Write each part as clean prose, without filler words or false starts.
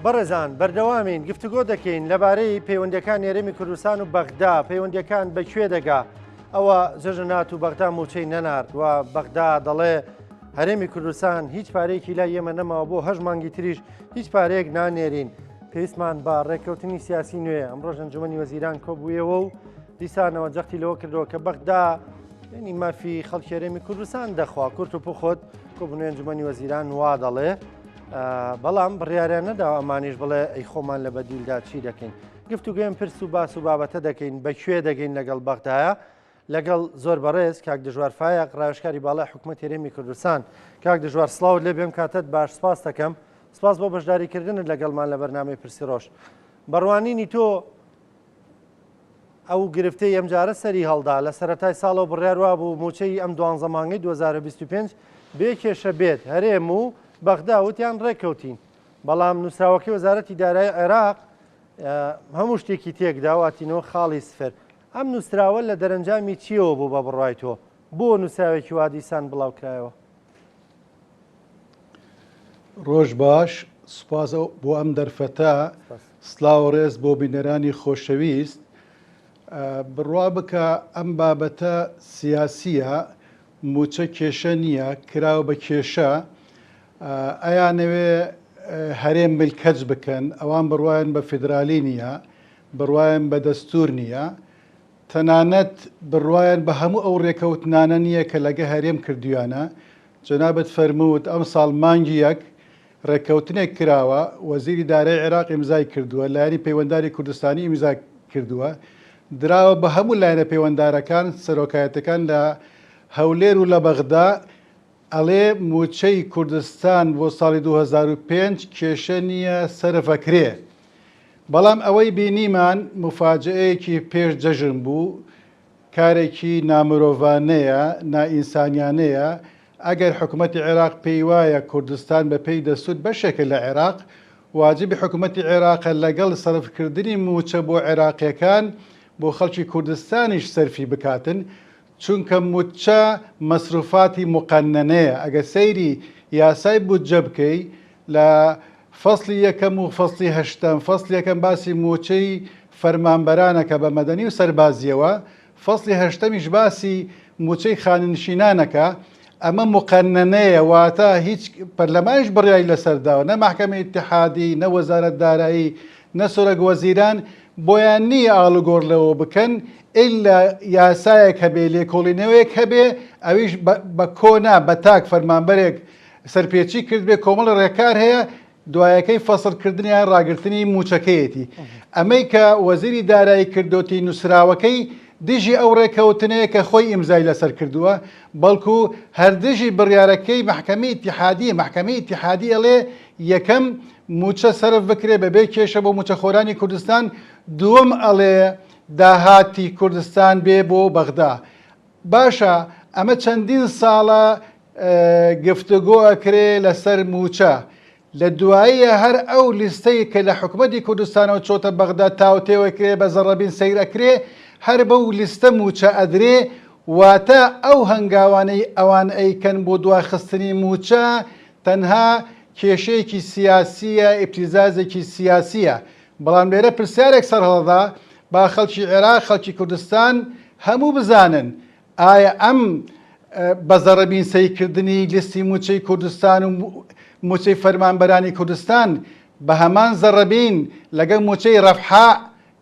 بەڕێزان بەردەوامین گفتوگۆ دەکەین لەبارەی پەیوەندیەکان هێرێمی کوردستان و بەغدا پەیوەندیەکان بەکوێ دەگا ئەوە زەژنات و بەغدا موچەی نەنارد و بەغدا دەڵێ هەرێمی کوردستان هیچ پارەیەکی لای ئێمە نەماوە بۆ هەژ مانگی تریش هیچ پارەیەک نانێرین پێویستمان بە ڕێککەوتنی سیاسی نوێ ئەمڕۆژ ئەنجومەنی وەزیران کۆبوویەوە و دیسانەوە جەختی لەوە کردەوە کە بەغدا ینی مافی خەڵکی هەرێمی کوردستان دەخوا کورت و پخۆت کۆبوونەوەی ئەنجومەنی وەزیران وا دەڵێ بەڵام بڕیاریان نەداوە ئەمانیش بڵێ ئەی خۆمان لە بەدیلدا چی دەکەین گفتوگوێم پرس و باس و بابەتە دەکەین بەکوێ دەگەین لەگەڵ بەغدایە لەگەڵ زۆر بەڕێز کاک دژوار فایق ڕاوێژکاری باڵای حکوومەت هەرێمی کوردستان کاک دژوار سڵاوت لێ بێم کاتت باش سپاس دەکەم سپاس بۆ بەشداریکردنت لەگەڵمان لە بەرنامەی پرسی ڕۆژ بەڕوانینی تۆ ئەو گرفتەی ئەم جارە سەری هەڵدا لە سەرەتای ساڵەوە بڕیاروا بوو موچەی ئەم 12 مانگەی 2025 بێ کێشە بێت هەرێم و بەغدا وتیان ڕێککەوتین بەڵام نووسراوەکەی وەزارەتی دارایی عێراق هەموو شتێکی تێکدا واتینەوە خاڵی سفر ئەم نووسراوە لە دەرەنجامی چیەوە بوو بە بڕای تۆ بۆ نووسراوێکی وا دیسان بڵاو کرایەوە ڕۆژ باش سوپاس بۆ ئەم دەرفەتە سڵاو ڕێز بۆ بینەرانی خۆشەویست بڕوا بکە ئەم بابەتە سیاسیە موچە کێشە نییە کراوە بە کێشە ئەیانەوێ هەرێم ملکەج بکەن ئەوان بڕواین بە فیدرالی نییە بڕواین بە دەستور نییە تەنانەت بڕواین بە هەموو ئەو ڕێکەوتنانە نییە کە لەگە هەرێم کردویانە جەنابەت فەرمووت ئەم ساڵ مانگی یەک ڕێکەوتنێک کراوە وەزیری دارایی عێراق ئیمزای کردووە لایەنی پەیوەندداری کوردستانی ئیمزا کردووە دراوە بە هەموو لایەنە پەیوەنددارەکان سەرۆکایەتەکان لە هەولێر و لە بەغدا ئەڵێ موچەی کوردستان بۆ ساڵی 2005 کێشە نییە سەرفەکرێ بەڵام ئەوەی بینیمان مفاجەیەکی پێش جەژن بوو کارێکی نامرۆڤانەیە نائینسانیانەیە ئەگەر حکوومەتی عێراق پێی وایە کوردستان بە پێی دەسوود بەشێکە لە عێراق واجبی حکوومەتی عێراقە لەگەڵ سەرفکردنی موچە بۆ عێراقیەکان بۆ خەڵکی کوردستانیش سەرفی بکاتن چونکە موچە مەسروفاتی مقەننەیە ئەگە سەیری یاسای بودجە بکەی لە فەسڵی یەکەم و فەسڵی هەشتم فەسڵی یەکەم باسی موچەی فەرمانبەرانەکە بە مەدەنی و سەربازیەوە فەسڵی هەشتەمیش باسی موچەی خاننشینانەکە ئەمە مقەننەیە واتە هیچ پەرلەمانیش بڕیای لەسەرداوە نە مەحکەمەی ئیتیحادی نە وەزارەت دارایی نە سۆرەگ وەزیران بۆیان نییە ئاڵوگۆڕ بکەن ئللا یاسایەک هەبێ لێکۆڵینەوەیەک هەبێ ئەویش بە کۆنا بە تاک فەرمانبەرێک سەرپێچی کرد بێ کۆمەڵ ڕێکار هەیە دوایەکەی فەسڵکردنیان ڕاگررتنی موچەکەیەتی ئەمەی کە وەزیری دارایی کردوتی نووسراوەکەی دژی ئەو ڕێکەوتنەیە کە خۆی ئیمزای لەسەر کردووە بەڵکو هەردژی بڕیارەکەی محکەمەی ئیتیحادی ئەڵێ یەکەم موچە سەرف بکرێ بەبێ کێشە بۆ موچەخۆرانی کوردستان دووەم ئەڵێ داهاتی کوردستان بێ بۆ بەغدا باشە ئەمە چەندین ساڵە گفتوگۆ ئەکرێ لەسەر موچە لە دواییە هەر ئەو لیستەی کە لە حکوومەتی کوردستانەوە چۆتە بەغدا تاوتێوەکرێ بە زەڕەبین سەیر ئەکرێ هەر بەو لیستە موچە ئەدرێ واتە ئەو هەنگاوانەی ئەوان ئەیکەن بۆ دواخستنی موچە تەنها کێشەیەکی سیاسیە ئیبتیزازێکی سیاسیە بەڵام لێرە پرسیارێک سەرهەڵدا با خەڵکی عێراق خەڵکی کوردستان هەموو بزانن ئایا ئەم بە زەڕەبین سەیرکردنی لیستی موچەی کوردستان و موچەی فەرمانبەرانی کوردستان بە هەمان زەڕەبین لەگەڵ موچەی ڕەفحا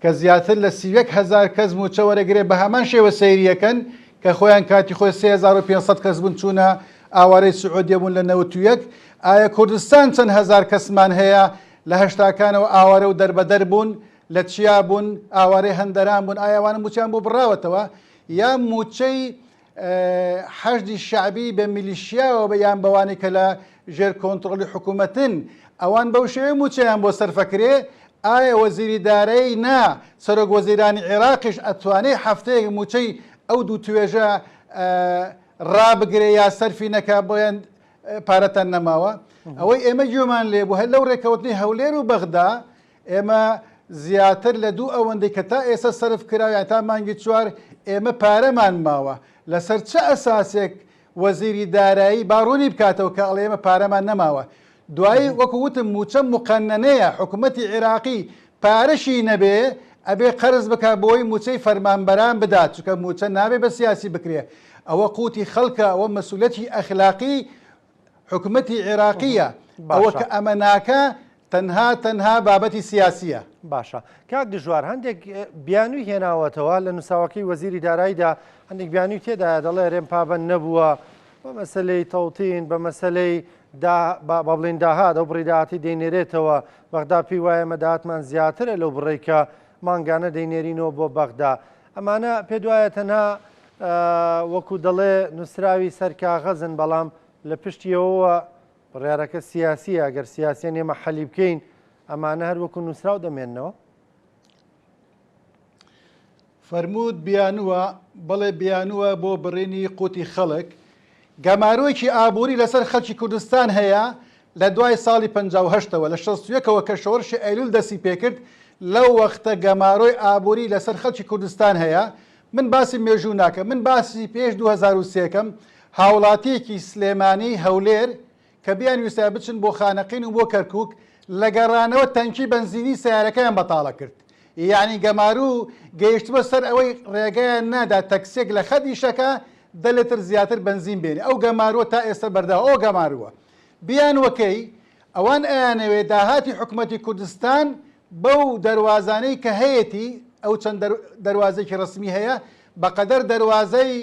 کە زیاتر لە 31,000 کەس موچە وەرەگرێ بە هەمان شێوە سەیریەکەن کە خۆیان کاتی خۆی 3500 کەس بوون چوونە ئاوارەی سعودیە بوون لە 91 ئایا کوردستان چەند هەزار کەسمان هەیە لە هەشتاکانەوە ئاوارە و دەربەدەر بوون لە چیا بوون ئاوارەی هەندەران بوون ئایاوانە موچیان بۆ بڕاوەتەوە یا موچەی حەشدی شعبی بە میلیشیاوە بە یان بەوانی کە لە ژێر کۆنتڕۆلی حکوومەتن ئەوان بەو شێوەیە موچەیان بۆ سەرفەکرێ ئایا وەزیری دارایی نا سەرۆک وەزیرانی عێراقیش ئەتوانێت هەفتەیەک موچەی ئەو دوو توێژە ڕابگرێ یا سەرفی نەکا بۆیان پارەتان نەماوە ئەوەی ئێمە گوێمان لێ بوو هەر لەو ڕێکەوتنی هەولێر و بەغدا ئێمە زیاتر لە دوو ئەوەندەی کە تا ئێستا سەرف کراویان تا مانگی چوار ئێمە پارەمان ماوە لەسەر چه ئەساسێک وەزیری دارایی باڕوونی بکاتەوە کە ئەڵێ ئێمە پارەمان نەماوە دوایی وەکو وتم موچە مقەننەیە حکوومەتی عێراقی پارەشی نەبێ ئەبێ قەرز بک بۆی موچەی فەرمانبەران بدات چکە موچە نابێ بە سیاسی بکرێ ئەوە قوتی خەڵکە ئەوە مەسوولەتی ئەخلاقی حکوومەتی عێراقیە ئەوە کە ئەمە ناکە تەنها بابەتی سیاسیە. باشە کاک دژوار هەندێک بیانووی هێناوەتەوە لە نووساوەکەی وەزیری داراییدا هەندێک بیانووی تێدا دەڵێ رێم پابەند نەبووە بە مەسلەی تەوتین بە مەسلەی با بڵین داهات ئەو بڕیداهاتی دەینێرێتەوە بەغدا پێی وایە مەداهاتمان زیاترە لەو بڕێکە مانگانە دەینێرینەوە بۆ بەغدا ئەمانە پێ دوایە تەنها وەکو دەڵێ نووسراوی سەرکاغەزن بەڵام لە پشتیەوە بڕیارەکە سیاسیە ئەگەر سیاسیان ئێمە حەلی بکەین ئەمانە هەر وەکو نووسراو دەمێننەوە فەرموود بیانووە بڵێ بیانووە بۆ بڕێنی قوتی خەڵک گەمارۆیکی ئابووری لەسەر خەڵکی کوردستان هەیە لە دوای ساڵی 1950ەوە لە 61ەوە کە شۆڕشی ئەیلول دەستی پێکرد لەو وەختە گەمارۆی ئابووری لەسەر خەڵکی کوردستان هەیە من باسی مێژوو ناکەم من باسی پێش 2023کەم هاوڵاتیەکی سلێمانی هەولێر کە بیان ویستا بچن بۆ خانەقین و بۆ کەرکووک لە گەڕانەوە تەنکی بەنزینی سیارەکەیان بەتاڵە کرد یعنی گەمارو گەیشتوە سەر ئەوەی ڕێگەیان نادا تەکسێک لە خەدیشەکە 10 لتر زیاتر بنزین بێنێ ئەو گەمارووە تا ئێستا بەرداوە ئەو گەمارووە بیان وەکەی ئەوان ئەیانەوێ داهاتی حکوومەتی کوردستان بەو دەواازانەی کە هەیەی ئەو چەند دەواازێکی ڕسمی هەیە بەقەدەر دەواازەی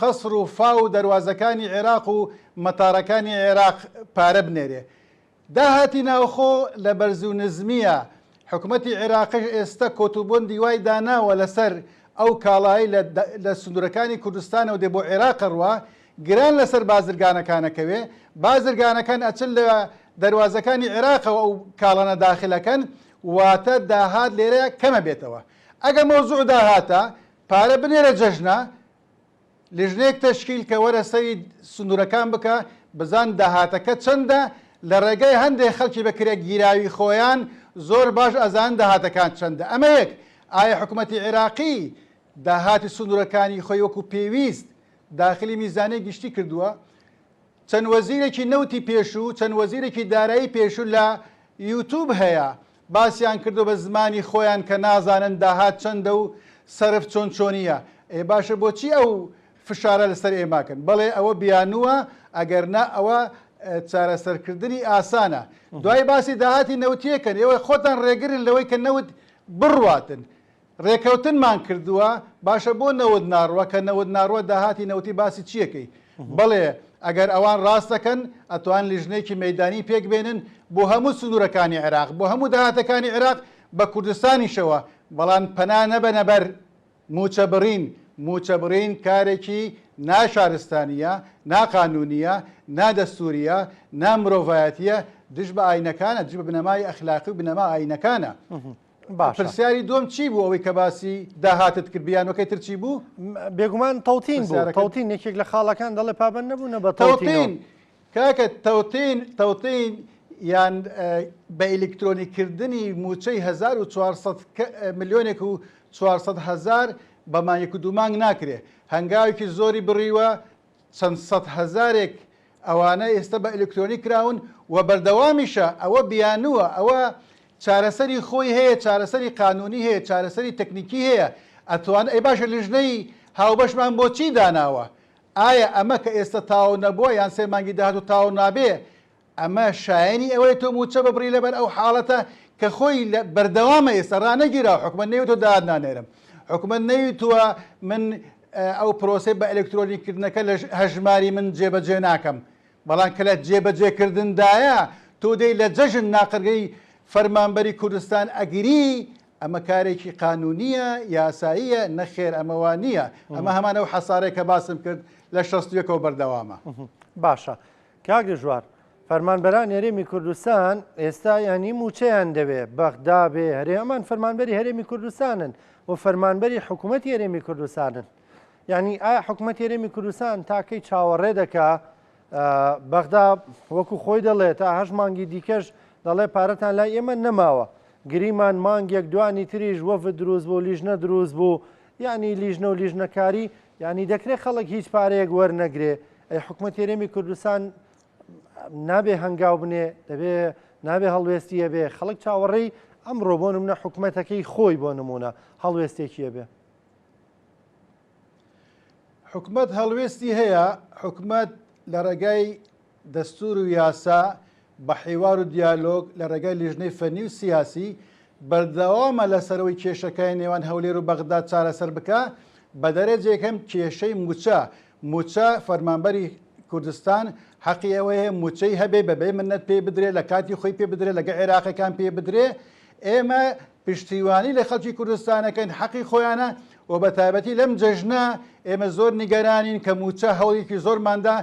قەسر و فا و دەواازەکانی عێراق و مەتارەکانی عێراق پارە بنێرێ داهاتی ناوخۆ لە بەرز و نزمیە حکوومەتی عێراقی ئێستا کۆتوبوون دیوای داناوە لەسەر ئەو کاڵایی لە سندورەکانی کوردستانەوە دێ بۆ عێراق ڕوا گران لەسەر بازرگانەکانەکەوێ بازرگانەکان ئەچن لە دەواازەکانی عێراقەوە ئەو کاڵانە داخلەکەن واتە داهات لێرە کەمە بێتەوە ئەگە مۆزوع داهاتە پارە بنێرە جەژنە لژنێک تەشکیل کە وەرە سەری سندورەکان بکە بزان داهاتەکە چەندە لە ڕێگەی هەندێک خەڵکی بەکرێک گیراوی خۆیان زۆر باش ئەزان داهاتەکان چەندە ئەمە یەک ئایا حکوومەتی عێراقی داهاتی سندورەکانی خۆی وەکو پێویست داخلی میزانەی گشتی کردووە چەند وەزیرێکی نەوتی پێشوو چەند وەزیرێکی دارایی پێشوو لە یوتوب هەیە باسییان کردو بە زمانی خۆیان کە نازانن داهات چەندە و سەرف چۆن چۆنیە ئێ باشە بۆچی ئەو فشارە لەسەر ئێماکەن بەڵێ ئەوە بیانووە ئەگەر نا ئەوە چارەسەرکردنی ئاسانە دوای باسی داهاتی نەوتیەکەن ئێوە خۆتان ڕێگرن لەوەی کە نەوت بڕواتن ڕێکەوتنمان کردووە باشە بۆ نەوت ناڕوە کە نەوت ناڕوە داهاتی نەوتی باسی چیەکەی بڵێ ئەگەر ئەوان ڕاستەکەن ئەتوان لیژنێکی مەدانی پێک بێنن بۆ هەموو سنوورەکانی عێراق بۆ هەموو داهاتەکانی عێراق بە کوردستانیشەوە بەڵام پەنا نەبەنە بەر موچە بڕین کارێکی ناشارستانیە ناقانونیە نادەستوریە نامرۆڤایەتیە دژ بە ئاینەکانە دژ بە بنەمای ئەخلاقی و بنەما ئاینەکانە پرسیاری دۆم چی بوو ئەوەی کە باسی داهاتت کرد بیانەکەی تر چی بوو بێگومان تەوتین بوو تەوتین یەکێک لە خاڵەکان دەڵێ پابەند نەبوونە بە تەوتین کاکە تەوتین یان بە ئیلکترۆنیکردنی موچەی 1400 ملیۆنێک و 400,000 بەمان یەک و دوومانگ ناکرێ هەنگاوێکی زۆری بڕیوە چەند سەد هەزارێک ئەوانە ئێستا بە ئیلکترۆنیک کراون و بەردەوامیشە ئەوە بیانووە ئەوە چارەسەری خۆی هەیە چارەسەری قانونی هەیە چارەسەری تەکنیکی هەیە ئەتوان ئەی باشە لیژنەی هاوبەشمان بۆچی داناوە ئایا ئەمە کە ئێستا تاو نەبووە یان سێ مانگی داهات و تاو نابێ ئەمە شایەنی ئەوەی تۆ موچە ببڕی لەبەر ئەو حاڵەتە کە خۆی بەردەوامە ئێستا ڕانەگیرا حکومەت نەیوتۆ داهات نانێرم حکومەت نەیوتووە من ئەو پرۆسی بە ئەلکترۆنیکردنەکە لە هەژماری من جێبەجێ ناکەم بەڵام کە لە جێبەجێکردندایە تۆ دەی لە جەژن ناقرگەی فەرمانبەری کوردستان ئەگری ئەمە کارێکی قانونیە یاساییە نەخێر ئەمەوان نییە ئەمە هەمان ئەو حەسارێک کە باسم کرد لە 61ەوە بەردەوامە باشە کاک دژوار فەرمانبەران هەرێمی کوردستان ئێستا ینی موچەیان دەوێت بەغدا بێ هەرێ ئەمان فەرمانبەری هەرێمی کوردستانن و فەرمانبەری حکوومەتی هەرێمی کوردستانن یعنی ئایا حکوومەتی هەرێمی کوردستان تاکەی چاوەڕێ دەکا بەغدا وەکو خۆی دەڵێت تا 8 مانگی دیکەش دەڵێ پارەتان لای ئێمە نەماوە گریمان مانگێک دوانی تریش وەفد دروست بوو لیژنە دروست بوو یعنی لیژنە و لیژنەکاری یعنی دەکرێت خەڵک هیچ پارەیەک وەرنەگرێ ئەی حکوومەتی هەرێمی کوردستان نابێ هەنگاو بنێ دەبێ نابێ هەڵوێستیە بێ خەڵک چاوەڕێی ئەمڕۆ بۆ نمونە حکوومەتەکەی خۆی بۆ نمونە هەڵوێستێکیە بێ حکومت هەڵوێستی هەیە حکومت لە ڕێگای دەستور و یاسا بە حیوار و دیالۆگ لە ڕێگای لیژنەی فەنی و سیاسی بەردەوامە لەسەرەوەی کێشەکەی نێوان هەولێر و بەغداد چارەسەر بکە بە دەرەجێکم کێشەی موچە فەرمانبەری کوردستان حەقی ئەوەیە موچەی هەبێ بەبێ منەت پێ بدرێ لە کاتی خۆی پێ بدرێ لەگە عێراقەکان پێ بدرێ ئێمە پشتیوانی لە خەڵکی کوردستانەکەن حەقی خۆیانە و بە تایبەتی لەم جەژنە ئێمە زۆر نیگەرانین کە موچە هەوڵێکی زۆرماندا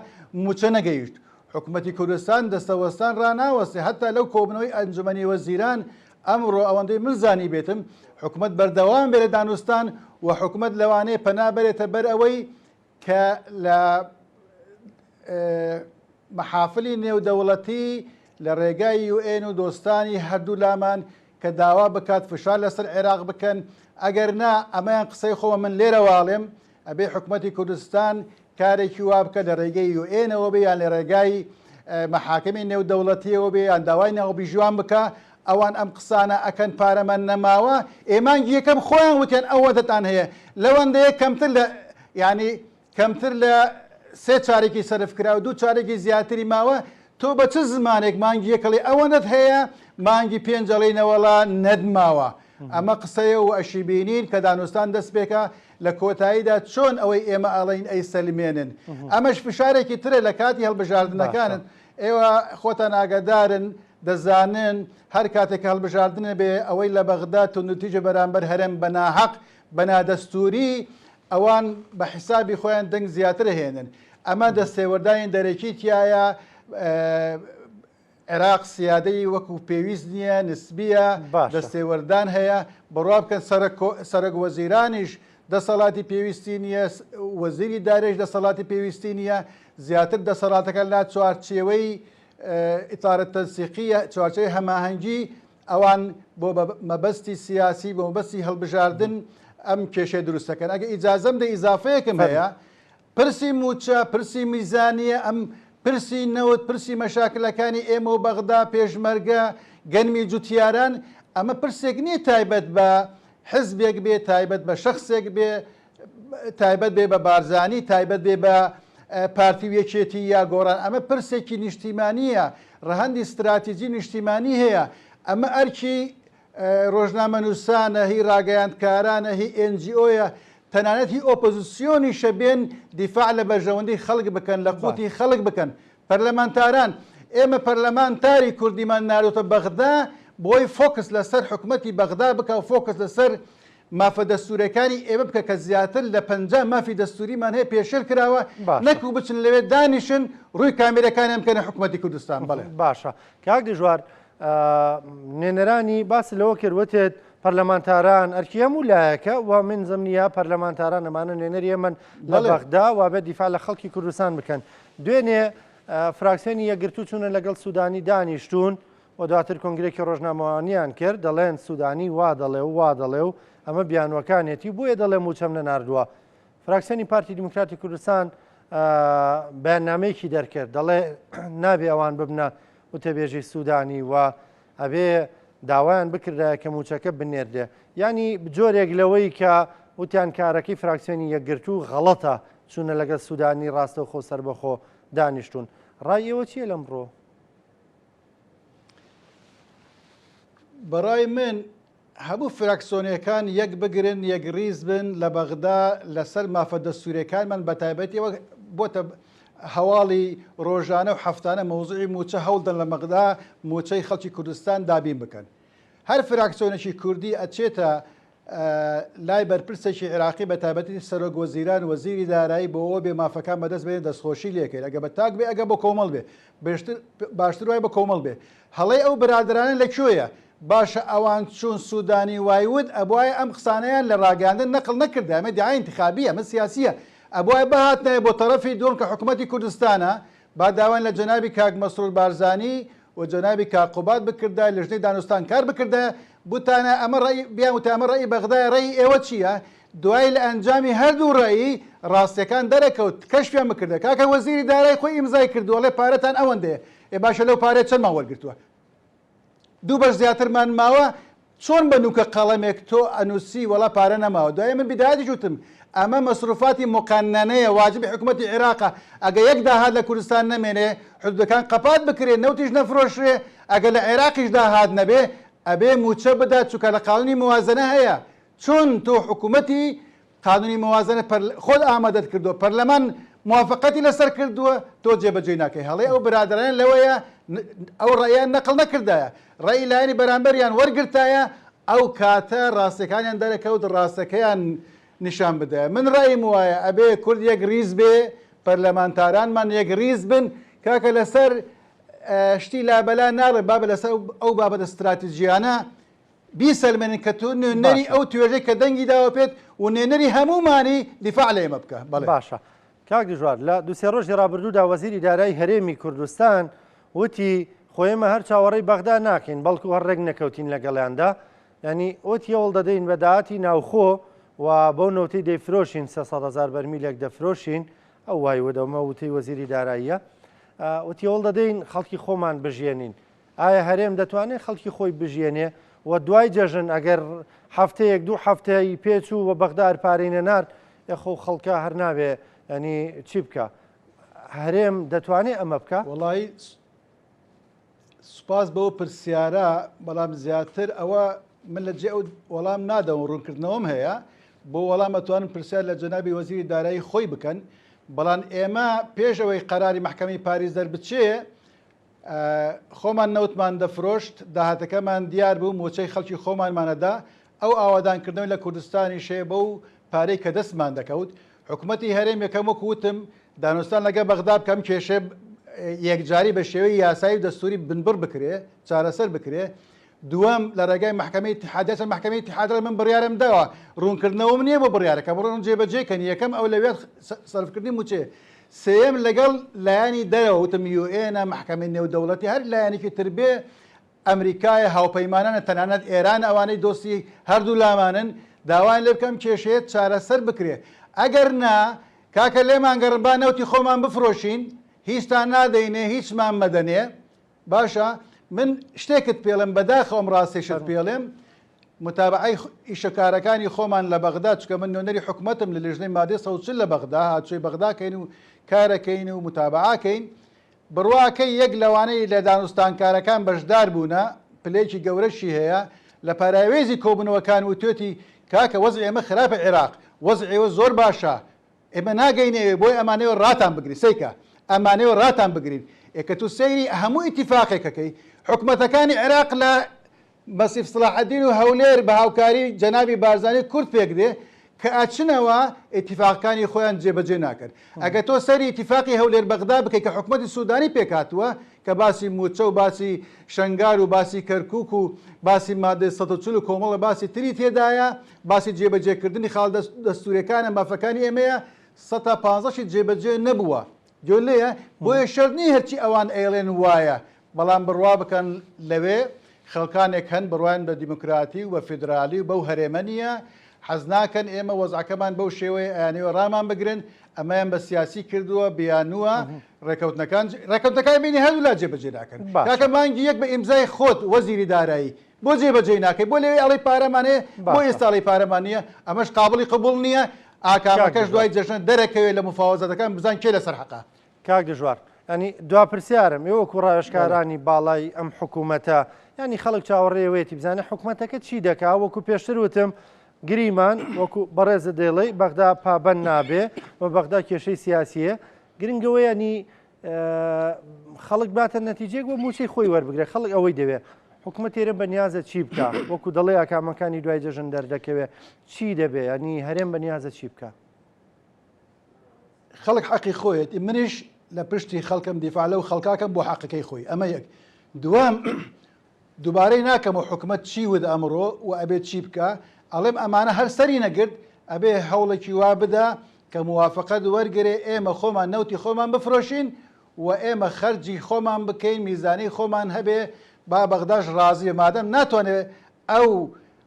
موچە نەگەیشت حکوومەتی کوردستان دەستەوەستان ڕناوەستی هەتا لەو کۆبنەوەی ئەنجومەنی وەزیران ئەمڕۆ ئەوەندەی من زانی بێتم حکوومەت بەردەوام بێ لە دانوستان و حکوومەت لەوانەیە پەنابێتە بەر ئەوەی کە لە مەحافلی نێودەوڵەتی لە ڕێگای UN و دۆستانی هەردوو لامان کە داوا بکات فشار لەسەر عێراق بکەن ئەگەر نا ئەمەیان قسەی خۆ من لێرە واڵێم ئەبێ حکوومەتی کوردستان کارێکی وا بکە لە ڕێگەی UN-ەوە بێ یان لە ڕێگای مەحاکمی نێودەوڵەتیەوە بێ یان داوای ناوبیژوان بکە ئەوان ئەم قسانە ئەکەن پارەمان نەماوە ئێمانگی یەکەم خۆیان وتێن ئەوەتان هەیە لەوەندەیە کەمتر لە ینی کەمتر لە سێ چارێکی سەرفکرا و دوو چارێکی زیاتری ماوە تۆ بە چ زمانێک مانگی یەکەڵی ئەوەنت هەیە مانگی پێنجەڵینەوەڵا نەدماوە ئەمە قسەیە و ئەشی بینین کە دانوستان دەست پێکە لە کۆتاییدا چۆن ئەوەی ئێمە ئەڵین ئەی سەلمێنن ئەمەش فشارێکی ترە لە کاتی هەڵبژاردنەکانن ئێوە خۆتان ئاگادارن دەزانن هەر کاتێک هەڵبژاردنە بێ ئەوەی لە بەغداد و نوتیجە بەرامبەر هەرێم بەناحەق بەنادەستوری ئەوان بە حیسابی خۆیان دەنگ زیاتر هێنن ئەمە دەستێوەردانی دەرەکی تایە عێراق سیادەی وەکو پێویست نییە نسبیە دەستێوەردان هەیە بڕوا بکەن سەرک وەزیرانیش دەسەڵاتی پێویستی نییە وەزیری دارێژ دەسەڵاتی پێویستی نییە زیاتر دەسەڵاتەکە لا چوارچێوەی ئیتارەت تەنسیقیە چوارچەوەی هەماهەنگی ئەوان بۆ مەبەستی سیاسی بۆ مەبەستی هەڵبژاردن ئەم کێشەی دروستەکەن ئەگە ئیجازەم دە ئیزافەیەکم هەیە پرسی موچە پرسی میزانیە ئەم پرسی نەوت پرسی مەشاکلەکانی ئێمە و بەغدا پێشمەرگە گەنمی جوتیاران ئەمە پرسێک نییە تایبەت بە حزبێک بێ تایبەت بە شخصێک بێ تایبەت بێ بە بارزانی تایبەت بێ بە پارتی وێکێتی یا گۆڕان ئەمە پرسێکی نیشتیمانیە ڕەهەندی استراتیژی نیشتیمانی هەیە ئەمە ئەرکی ڕۆژنامە نووسانە هی ڕاگەیاندکارانە هی NGOیە تەنانەت هی ئۆپۆزیسیۆنی شەبێن دیفاع لە بەرژەوەندی خەڵک بکەن لە قوتی خەڵک بکەن پەرلەمانتاران ئێمە پەرلەمانتاری کوردیمان ناردۆتە بەغدا بۆی فۆکس لەسەر حکوومەتی بەغدا بکە و فۆکس لەسەر مافە دەستورەکانی ئێمە بکە کە زیاتر لە 50 مافی دەستوریمان هەیە پێشل کراوە نەکو بچن لەوێ دانیشن ڕووی کامێرەکانیان بکەنە حکوومەتی کوردستان بڵێ باشە کاک دژوار نێنەرانی باس لەوە کردوتێت پەرلەمانتاران ئەرکی هەموو لایەکە و من زمنیە پەرلەمانتاران ئەمانە نێنەری ئێمن لە بەغدا و بێت دیفاع لە خەڵکی کوردستان بکەن دوێنێ فراکسیۆنی یەکگرتو چوونە لەگەڵ سوودانی دانیشتون و دواتر کۆنگرێکی ڕۆژنامەوانیان کرد دەڵێن سوودانی وا دەڵێ و وا دەڵێ و ئەمە بیانوەکانێتی بۆیە دەڵێ موچەم نەناردووە فراکسیۆنی پارتی دیموکراتی کوردستان بەیاننامەیەکی دەرکرد دەڵێ نابێ ئەوان ببنە وتەبێژی سوودانی و ئەبێ داوایان بکردە کە موچەکە بنێردێ ینی جۆرێک لەوەی کە وتیان کارەکەی فراکسیۆنی یەکگرتو غەڵەتە چوونە لەگە سوودانی ڕاستە و خۆ سەربەخۆ دانیشتون ڕایەوە چیە لەمڕۆ؟ بەڕای من هەموو فراکسیۆنیەکان یەک بگرن یەک ریز بن لە بەغدا لەسەر مافە دەستوریەکانمان بە تایبەتیەوە بۆتە هەواڵی ڕۆژانە و هەفتانە مەوزوعی موچە هەوڵدن لە مەغدا موچەی خەڵکی کوردستان دابین بکەن هەر فراکسیۆنێکی کوردی ئەچێتە لای بەرپرسێکی عێراقی بە تایبەتی سەرۆک وەزیران وەزیری دارایی بۆەوە بێ مافەکان بەدەست بێن دەستخۆشی لێکرد ئەگە بە تاک بێ ئەگە بە کۆمەڵ بێ باشتر وای بە کۆمەڵ بێ هەڵەی ئەو برادرانە لەکوێیە باشە ئەوان چوون سوودانی وایود ئەبوایە ئەم قسانەیان لە ڕاگەاندن نەقل نەکرد ئەمە دیعای انتخابیە ئەمە سیاسیە ئەبوای بەهاتنایە بۆ تەرەفی دووەم کە حکوومەتی کوردستانە با داوان لە جەنابی کاک مەسرور بارزانی و جەنابی کاک قوبات بکردە لە ژنەی دانوستان کار بکردە بوتانە ئەمە ڕێی بیان وتە ئەمە ڕێی بەغدای ڕێی ئێوە چییە دوای لە ئەنجامی هەردوو ڕێی ڕاستیەکان دەرەکەوت کەشفیان بکردە کاکە وەزیری دارایی خۆی ئیمزای کردووەڵێ پارەتان ئەوەندەیە باشە لەو پارێ چەندمان وەرگرتووە دوو بەش زیاترمان ماوە چۆن بە نوکە قەڵەمێک تۆ ئەنووسی وەڵا پارە نەماوە دوای من بیداەتی جوتم ئەمە مەسروفاتی مقننەیە واجبی حکوومەتی عێراقە ئەگە یەک داهات لە کوردستان نەمێنێ حدودەکان قەپات بکرێت نەوتیش نەفرۆشرێ ئەگە لە عێراقیش داهات نەبێ ئەبێ موچە بدات چووکە لە قانونی موازنە هەیە چۆن تۆ حکوومەتی قانونی موازنە خۆت ئامادەت کردووە پەرلەمان موافقەتی لەسەر کردووە تۆ جێبەجێ ناکەی هەڵێ ئەو برادران لەوەیە ئەو ڕێیان نەقڵ نەکردایە ڕێی لایەنی بەرامبەریان وەرگرتایە ئەو کاتە ڕاستەکانیان دەرەکەوت ڕاستەکەیان نیشان بدە من ڕێیم وایە ئەبێ کورد یەک ریز بێ پەرلەمانتارانمان یەک ریز بن کاکە لەسەر شتی لابەلا ناڕێ بابە لەسەر ئەو بابەتە استراتیژیانە بیسەلمێنن کە تۆ نوێنەری ئەو توێژەی کە دەنگی داوە پێت و نوێنەری هەمومانی دیفاع لە ئێمە بکە باشە کاک دژوار لە دووسێ ڕۆژی ڕابردوودا وەزیری دارایی هەرێمی کوردستان وتی خۆیمە هەر چاوەڕێی بەغدا ناکەین بەڵکو هەر ڕێک نەکەوتین لەگەڵیاندا ینی ئۆتی هەوڵ دەدەین بە داهاتی ناوخۆ و بەو نەوتەی دەیفرۆشین 300,000 بەرمیلێک دەفرۆشین ئەو وای وەدەمە وتەی وەزیری داراییە وتی هەوڵ دەدەین خەڵکی خۆمان بژێنین ئایا هەرێم دەتوانێت خەڵکی خۆی بژێنێ و دوای جەژن ئەگەر هەفتەیەک دوو هەفتەی پێچوو و بەغدار پارەی نەنارد یخۆ خەڵکە هەر نابێ ینی چی بکە هەرێم دەتوانێت ئەمە بکە وڵی سوپاس بەوە پرسیارە بەڵام زیاتر ئەوە من لە جێ ئەو وەڵام نادەم ڕوونکردنەوەم هەیە بۆ وەڵام ئەتوانم پرسیار لە جەنابی وەزیری دارایی خۆی بکەن بەڵام ئێمە پێش ئەوەی قەراری محکەمەی پاریس دەربچێ خۆمان نەوتمان دەفرۆشت داهاتەکەمان دیار بوو مۆچەی خەڵکی خۆمانمانەدا ئەو ئاوادانکردنەوەی لە کوردستانی شێ بەو پارەی کە دەستمان دەکەوت حکوومەتی هەرێم یەکەم وەکو وتم دانوستان لەگە بەغدا بکەم کێشێ یەکجاری بە شێوەی یاسایی و دەستوری بنبڕ بکرێ چارەسەر بکرێ دووەم لە ڕێگای محکەمەی اتحادیە محکەمەی اتحادە من بڕیارم داوە ڕوونکردنەوەم نییە بۆ بڕیارەکە بڕۆن جێبەجێکەن یەکەم ئەو لەوێت سەرفکردنی موچێ سێم لەگەڵ لایانی دەرەوە وتم یوئێنە محکەمەی نێودەوڵەتی هەر لایەنێکی تربێ ئەمریکای هاوپەیمانانە تەنانەت ئێران ئەوانەی دۆستی هەردوو لامانن داوایان لێ بکەم کێشێت چارەسەر بکرێ ئەگەر نا کاکە لێمان گەڕبا نەوتی خۆمان بفرۆشین هیچتان نادەینێ هیچمان مەدەنێ باشە من شتێکت پێڵم بەداخەوەم ڕاستێشت پێڵێم متابعی ئیشەکارەکانی خۆمان لە بەغدا چکە من نوێنەری حکوومەتم لە لێژنەی مادەی 140 لە بەغدا هاتووی بەغداکەین و کارەکەین و متابعاکەین بڕواکەی یەک لەوانەی لە دانوستانکارەکان بەشدار بوونە پلەیەکی گەورەشی هەیە لە پاراوێزی کۆبنەوەکان و توێتی کاکە وەزع ئێمە خراپە عێراق وەزع ئێوە زۆر باشە ئێمە ناگەینەوە بۆی ئەمانەوە ڕاتان بگری سیکە ئەمانەوە ڕاتان بگرین ئێکە تو سەیری هەموو ئیتیفاقێکەکەی حکوومەتەکانی عێراق لە مەسیف سڵاحەدین و هەولێر بە هاوکاری جەنابی بارزانانی کورد پێک دێ کە ئاچنەوە ئیتیفاقەکانی خۆیان جێبەجێ ناکرد ئەگە تۆ سەری ئیتیفاقی هەولێر بەغدا بکەیت کە حکوومەتی سوودانی پێکاتوە کە باسی موچە و باسی شنگار و باسی کەرکک و باسی مادەی 140 و کۆمەڵە باسی تری تێدایە باسی جێبەجێکردنی خاڵ دەستوریەکانە مافەکانی ئێمەیە 115 جێبەجێ نەبووە جۆلەیە بۆیە شەرنی هەرچی ئەوان ئێڵێن وایە بەڵام بڕوا بکەن لەوێ خەڵکانێک هەن بڕوان بە دیموکراتی و بە فیدرالی و بەو هەرێمە نیە حەز ناکەن ئێمە وەزعەکەمان بەو شێوەیە ئەیانەوە ڕامان بگرن ئەمەیان بە سیاسی کردووە بیانووە ڕێکەوتەکان بینی هەردوو لا جێبەجێ ناکەن کاکە مانگی یەک بە ئیمزای خۆت وەزیری دارایی بۆ جێبەجێ ناکەی بۆ لەوێ ئەڵی پارەمانەیە بۆ ئێستا ئەڵی پارەمانە ئەمەش قابڵی قبول نییە ئاکامەکەش دوای جەژن دەرەکەوێت لە مفاوەزەتەکان بزان کێ لەسەر حەقا کاک دژوار ینی دوا پرسیارم ئێوەکو ڕایشکارانی باڵای ئەم حکوومەتە ینی خەڵک چاوەڕێوێتی بزانە حکوومەتەکە چی دەکا وەکو پێشتر وتم گریمان وەکو بەڕێزە دێڵی بەغدا پابەن نابێ و بەغدا کێشەی سیاسیە گرنگەوە ینی خەڵک باتە نەتیجێک بۆ موچەی خۆی وەربگرێ خەڵک ئەوەی دەوێت حکوومەت تێرە بەنیازە چی بکە وەکو دەڵێ ئاکامەکانی دوای جەژن دەردەکەوێت چی دەبێ ینی هەرێم بەنیازە چی بکە خەڵک حەقی خۆیت منیش لە پشتی خەڵکم دیفاع لەو خەڵکاکەم بۆ حەقەکەی خۆی ئەمە یەک دوام دووبارەی ناکەم و حکوومەت چی ود ئەمڕۆ و ئەبێت چی بکە ئەڵێم ئەمانە هەر سەری نەگرت ئەبێ هەوڵێکی وا بدا کە موافقەت وەرگێ ئێمە خۆمان نەوتی خۆمان بفرۆشین و ئێمە خەرجی خۆمان بکەین میزانی خۆمان هەبێ با بەغداش ڕازیە مادەم ناتوانێت ئەو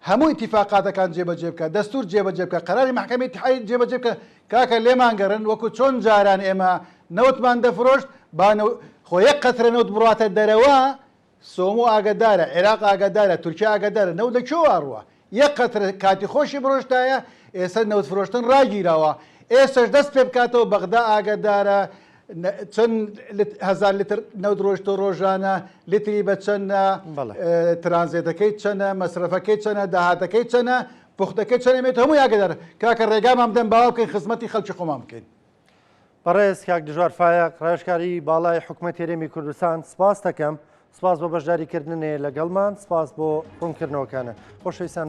هەموو ئیتیفاقاتەکان جێبەجێ بکە دەستور جێبەجێ بکە قەراری محکەمەی اتحادیە جێبەجێ بکە کاکە لێمان گەڕن وەکو چۆن جاران ئێمە نەوتمان دەفرۆشت خۆ یەک قەترە نەوت بڕاتە دەرەوە سۆمۆ ئاگدارە عێراق ئاگدارە تورکیا ئاگدارە نەوت لەکوێ واڕوە یەک قەترە کاتی خۆشی بڕۆشتایە ئێستا نەوت فرۆشتن ڕاگیراوە ئێستش دەست پێ بکاتەوە بەغدا ئاگدارە چەند هزار لیتر نەوت ڕۆشتە ڕۆژانە لیتری بە چەندە ترانزێتەکەی چەنە مەسرفەکەی چەنە داهاتەکەی چەنە پوختەکەی چەنەمێت هەموو یاگەدار کاکە ڕێگامان بدەن باوا بکەین خزمەتی خەڵکی خۆمان بکەین. بەڕێز کاک دژوار فایق ڕێژکاری باڵای حکوومەت هێرێمی کوردستان سپاس دەکەم سپاس بۆ بەشداریکردنێ لەگەڵمان سپاس بۆ ڕوونکردنەوەکانە خۆشەویستان